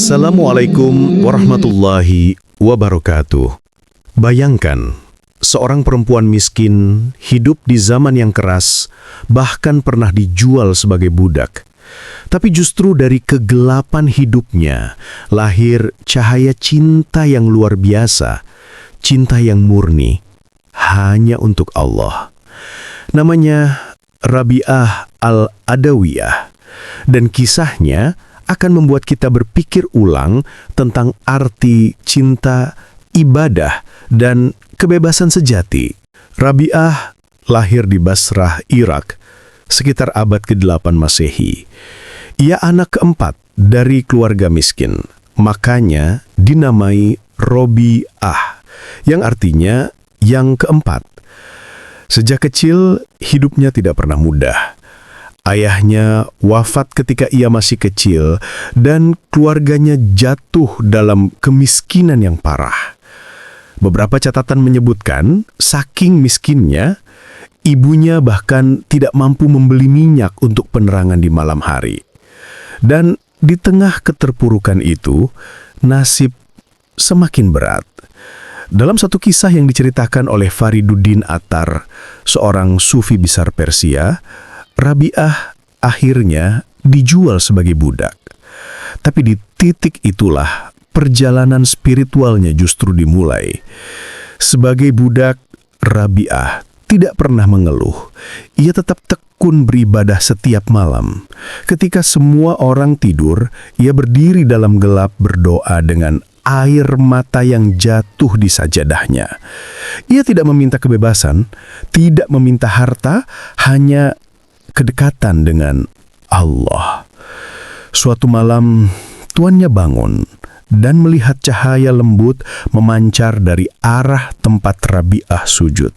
Assalamualaikum warahmatullahi wabarakatuh. Bayangkan, seorang perempuan miskin hidup di zaman yang keras, bahkan pernah dijual sebagai budak. Tapi justru dari kegelapan hidupnya, lahir cahaya cinta yang luar biasa, cinta yang murni, hanya untuk Allah. Namanya Rabi'ah Al-Adawiyah, dan kisahnya akan membuat kita berpikir ulang tentang arti cinta, ibadah, dan kebebasan sejati. Rabi'ah lahir di Basrah, Irak, sekitar abad ke-8 Masehi. Ia anak keempat dari keluarga miskin, makanya dinamai Robi'ah, yang artinya yang keempat. Sejak kecil, hidupnya tidak pernah mudah. Ayahnya wafat ketika ia masih kecil dan keluarganya jatuh dalam kemiskinan yang parah. Beberapa catatan menyebutkan, saking miskinnya, ibunya bahkan tidak mampu membeli minyak untuk penerangan di malam hari. Dan di tengah keterpurukan itu, nasib semakin berat. Dalam satu kisah yang diceritakan oleh Fariduddin Attar, seorang sufi besar Persia, Rabi'ah akhirnya dijual sebagai budak. Tapi di titik itulah perjalanan spiritualnya justru dimulai. Sebagai budak, Rabi'ah tidak pernah mengeluh. Ia tetap tekun beribadah setiap malam. Ketika semua orang tidur, ia berdiri dalam gelap berdoa dengan air mata yang jatuh di sajadahnya. Ia tidak meminta kebebasan, tidak meminta harta, hanya kedekatan dengan Allah. Suatu malam, tuannya bangun dan melihat cahaya lembut memancar dari arah tempat Rabi'ah sujud.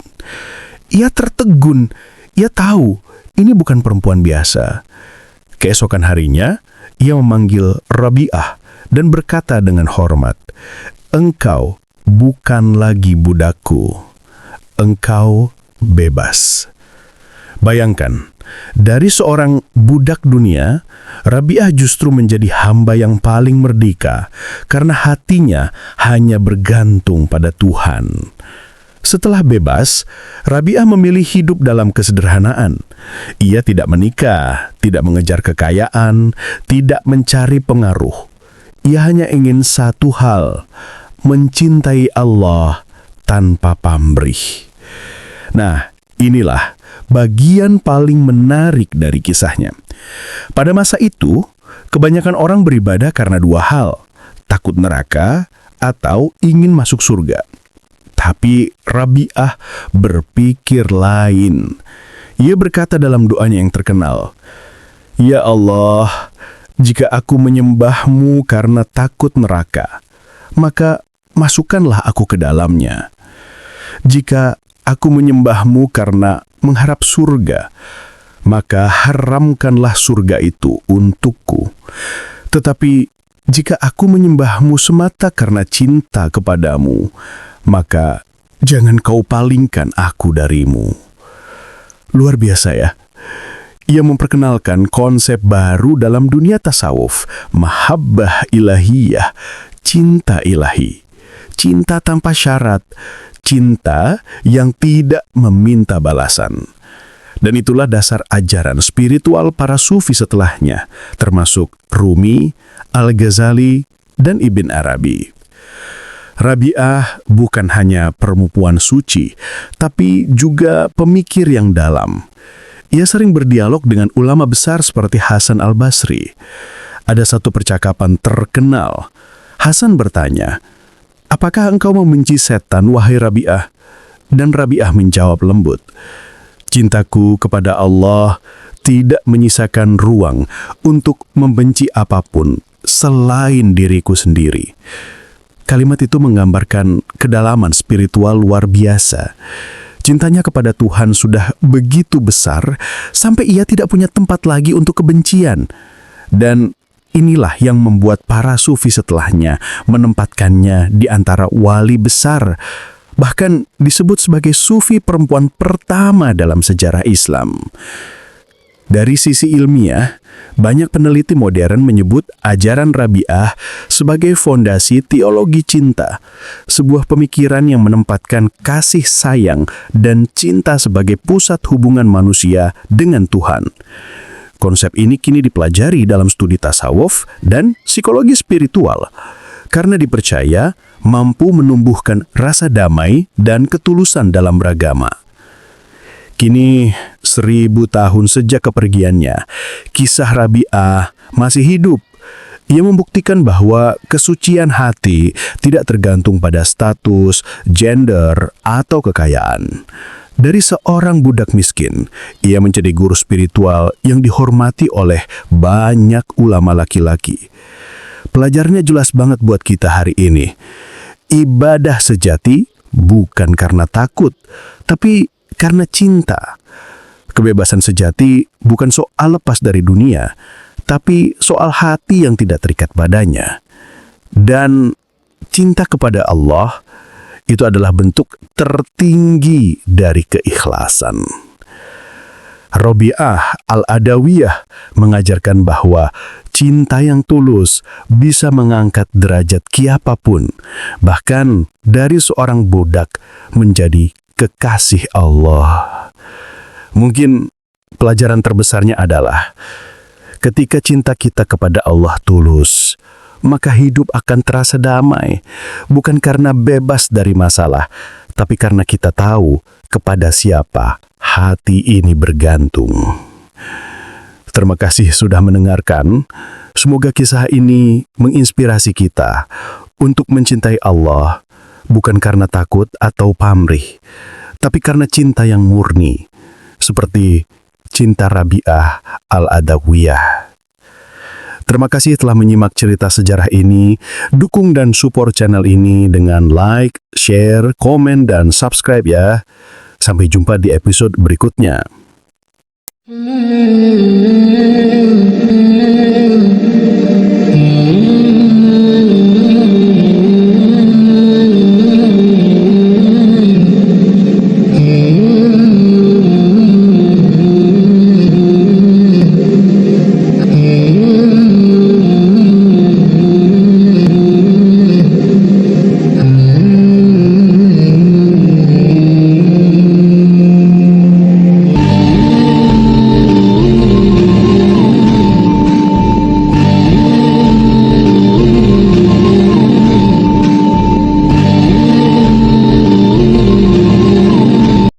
Ia tertegun, ia tahu ini bukan perempuan biasa. Keesokan harinya, ia memanggil Rabi'ah dan berkata dengan hormat, "Engkau bukan lagi budakku, engkau bebas." Bayangkan, dari seorang budak dunia, Rabi'ah justru menjadi hamba yang paling merdeka karena hatinya hanya bergantung pada Tuhan. Setelah bebas, Rabi'ah memilih hidup dalam kesederhanaan. Ia tidak menikah, tidak mengejar kekayaan, tidak mencari pengaruh. Ia hanya ingin satu hal, mencintai Allah tanpa pamrih. Nah, inilah bagian paling menarik dari kisahnya. Pada masa itu, kebanyakan orang beribadah karena dua hal, takut neraka atau ingin masuk surga. Tapi Rabi'ah berpikir lain. Ia berkata dalam doanya yang terkenal, "Ya Allah, jika aku menyembahmu karena takut neraka, maka masukkanlah aku ke dalamnya. Jika aku menyembahmu karena mengharap surga, maka haramkanlah surga itu untukku. Tetapi jika aku menyembahmu semata karena cinta kepadamu, maka jangan kau palingkan aku darimu." Luar biasa ya. Ia memperkenalkan konsep baru dalam dunia tasawuf, mahabbah ilahiyah, cinta ilahi. Cinta tanpa syarat, cinta yang tidak meminta balasan. Dan itulah dasar ajaran spiritual para sufi setelahnya, termasuk Rumi, Al-Ghazali, dan Ibn Arabi. Rabi'ah bukan hanya perempuan suci, tapi juga pemikir yang dalam. Ia sering berdialog dengan ulama besar seperti Hasan Al-Basri. Ada satu percakapan terkenal. Hasan bertanya, "Apakah engkau membenci setan, wahai Rabi'ah?" Dan Rabi'ah menjawab lembut, "Cintaku kepada Allah tidak menyisakan ruang untuk membenci apapun selain diriku sendiri." Kalimat itu menggambarkan kedalaman spiritual luar biasa. Cintanya kepada Tuhan sudah begitu besar sampai ia tidak punya tempat lagi untuk kebencian. Dan inilah yang membuat para sufi setelahnya menempatkannya di antara wali besar. Bahkan disebut sebagai sufi perempuan pertama dalam sejarah Islam. Dari sisi ilmiah, banyak peneliti modern menyebut ajaran Rabi'ah sebagai fondasi teologi cinta, sebuah pemikiran yang menempatkan kasih sayang dan cinta sebagai pusat hubungan manusia dengan Tuhan. Konsep ini kini dipelajari dalam studi tasawuf dan psikologi spiritual, karena dipercaya mampu menumbuhkan rasa damai dan ketulusan dalam beragama. Kini, 1000 tahun sejak kepergiannya, kisah Rabi'ah masih hidup. Ia membuktikan bahwa kesucian hati tidak tergantung pada status, gender, atau kekayaan. Dari seorang budak miskin, ia menjadi guru spiritual yang dihormati oleh banyak ulama laki-laki. Pelajarannya jelas banget buat kita hari ini. Ibadah sejati bukan karena takut, tapi karena cinta. Kebebasan sejati bukan soal lepas dari dunia, tapi soal hati yang tidak terikat padanya. Dan cinta kepada Allah itu adalah bentuk tertinggi dari keikhlasan. Rabi'ah Al-Adawiyah mengajarkan bahwa cinta yang tulus bisa mengangkat derajat siapapun, bahkan dari seorang budak menjadi kekasih Allah. Mungkin pelajaran terbesarnya adalah ketika cinta kita kepada Allah tulus, maka hidup akan terasa damai, bukan karena bebas dari masalah, tapi karena kita tahu kepada siapa hati ini bergantung. Terima kasih sudah mendengarkan. Semoga kisah ini menginspirasi kita untuk mencintai Allah, bukan karena takut atau pamrih, tapi karena cinta yang murni, seperti cinta Rabi'ah Al-Adawiyah. Terima kasih telah menyimak cerita sejarah ini. Dukung dan support channel ini dengan like, share, komen, dan subscribe ya. Sampai jumpa di episode berikutnya.